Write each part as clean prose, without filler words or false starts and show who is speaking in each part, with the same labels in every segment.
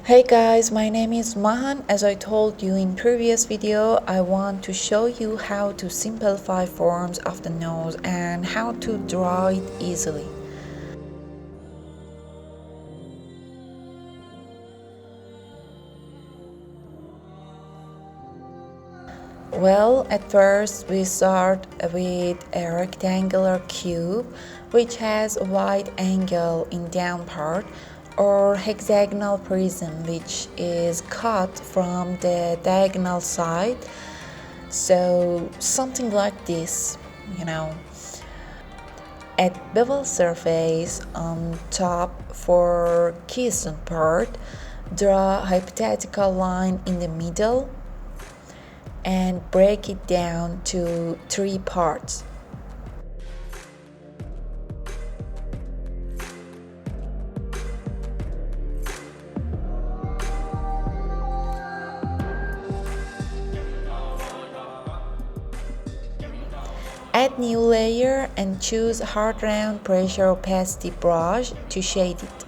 Speaker 1: Hey guys, my name is Mahan. As I told you in previous video, I want to show you how to simplify forms of the nose and how to draw it easily. Well, at first we start with a rectangular cube which has a wide angle in down part, or hexagonal prism which is cut from the diagonal side. So something like this, you know. At bevel surface on top for keystone part, draw a hypothetical line in the middle and break it down to 3 parts. Add new layer and choose hard round pressure opacity brush to shade it.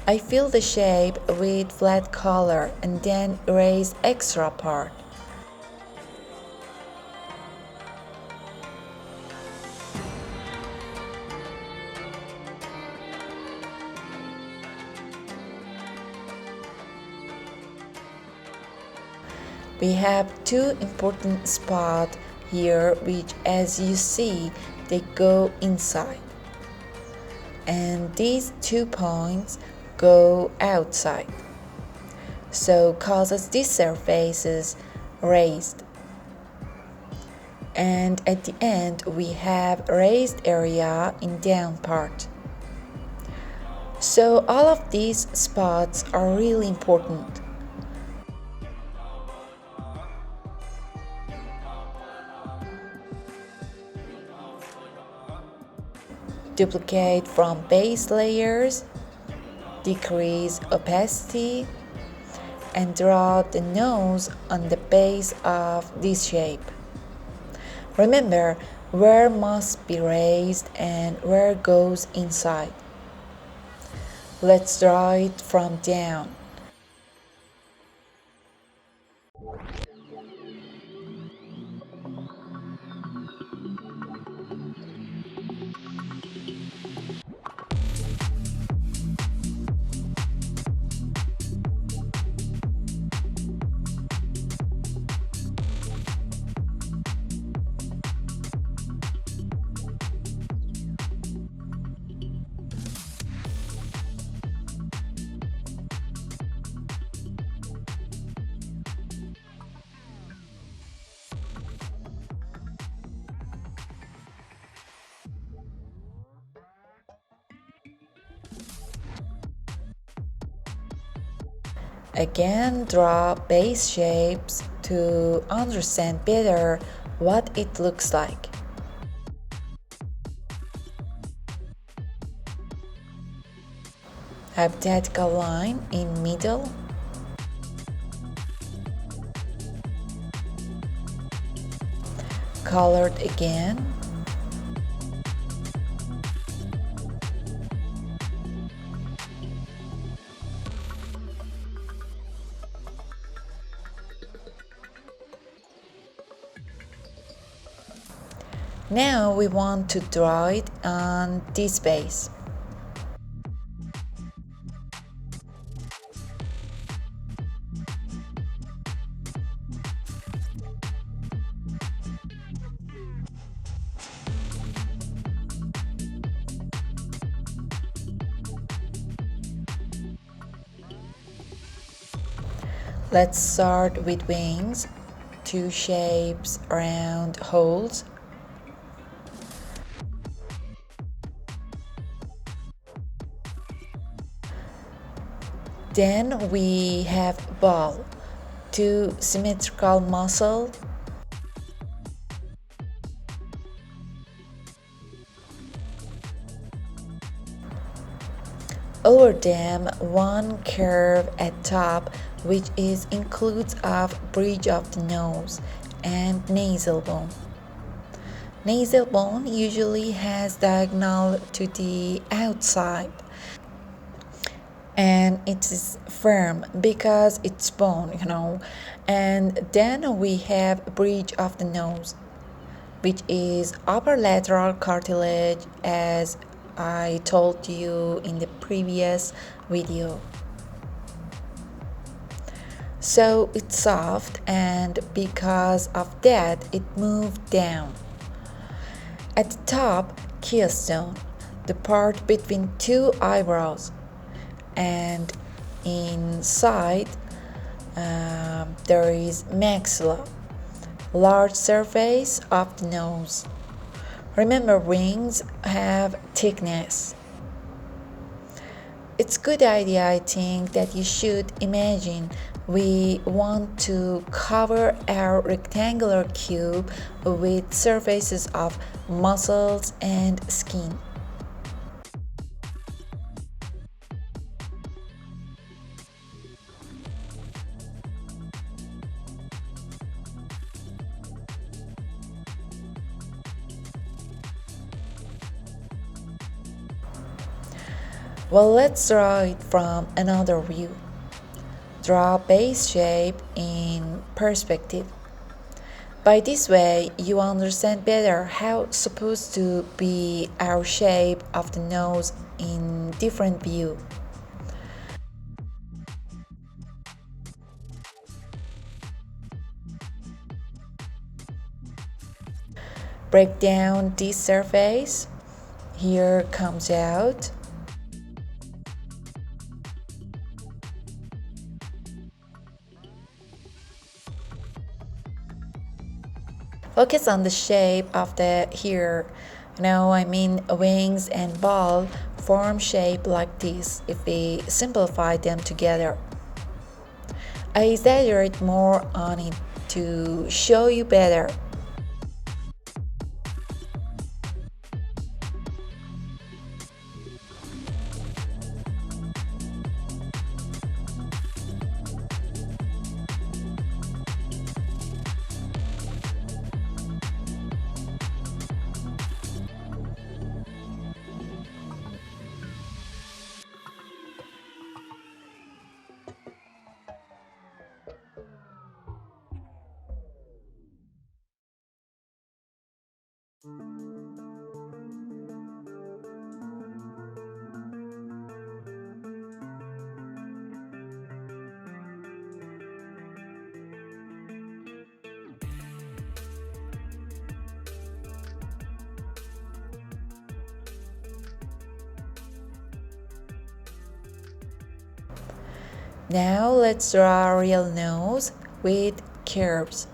Speaker 1: I fill the shape with flat color and then erase extra part. We have two important spots here which, as you see, they go inside, and these 2 points go outside, so causes these surfaces raised. And at the end we have raised area in down part. So all of these spots are really important. Duplicate from base layers, decrease opacity, and draw the nose on the base of this shape. Remember where must be raised and where goes inside. Let's draw it from down. Again, draw base shapes to understand better what it looks like. Hypothetical line in middle. Colored again. Now we want to draw it on this base. Let's start with wings, 2 shapes around holes. Then we have ball, 2 symmetrical muscles. Over them, one curve at top which is includes of bridge of the nose and nasal bone. Nasal bone usually has diagonal to the outside. and it is firm because it's bone. And then we have bridge of the nose, which is upper lateral cartilage, as I told you in the previous video. So it's soft, and because of that it moved down. At the top, keystone, the part between two eyebrows, and inside there is maxilla, large surface of the nose. Remember, rings have thickness. It's good idea, I think, that you should imagine we want to cover our rectangular cube with surfaces of muscles and skin. Well, let's draw it from another view. Draw base shape in perspective. By this way, you understand better how supposed to be our shape of the nose in different view. Break down this surface. Here comes out. Focus on the shape of the hair. Wings and ball form shape like this if we simplify them together. I exaggerate more on it to show you better. Now let's draw a real nose with curves.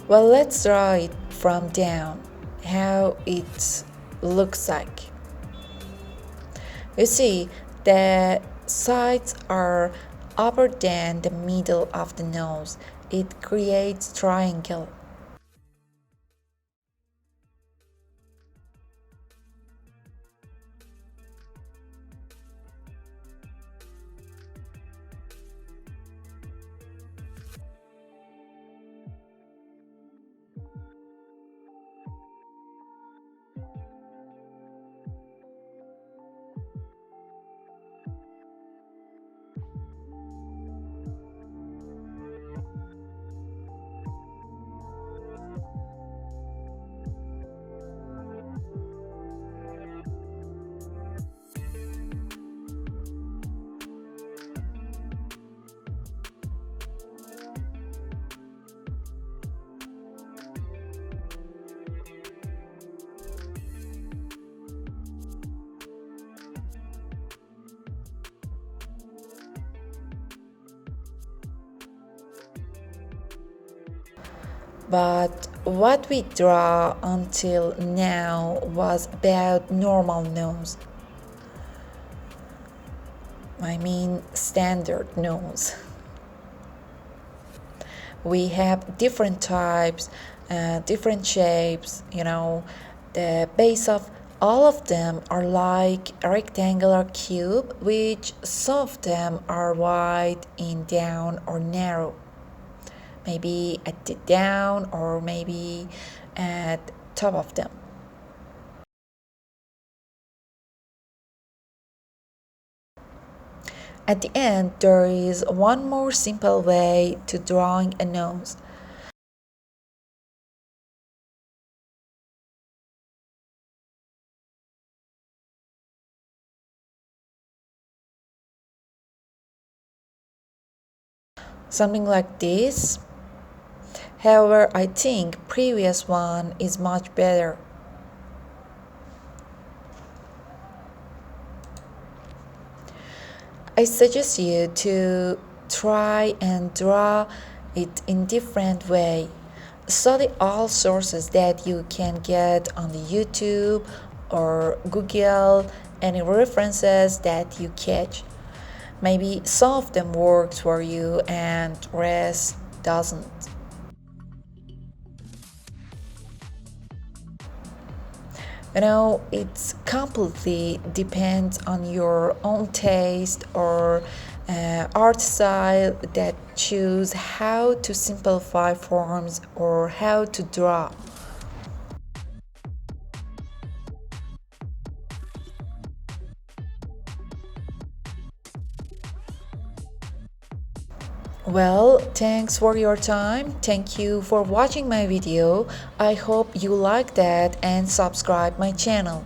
Speaker 1: Well, let's draw it from down, how it looks like. You see, the sides are upper than the middle of the nose. It creates triangle. But what we draw until now was about normal nose. I mean standard nose. We have different types, different shapes, the base of all of them are like a rectangular cube, which some of them are wide in down or narrow, maybe at the down or maybe at top of them. At the end, there is one more simple way to drawing a nose. Something like this. However, I think previous one is much better. I suggest you to try and draw it in different way. Study all sources that you can get on the YouTube or Google, any references that you catch. Maybe some of them works for you and rest doesn't. It's completely depends on your own taste or art style that choose how to simplify forms or how to draw. Well, thanks for your time. Thank you for watching my video. I hope you like that and subscribe my channel.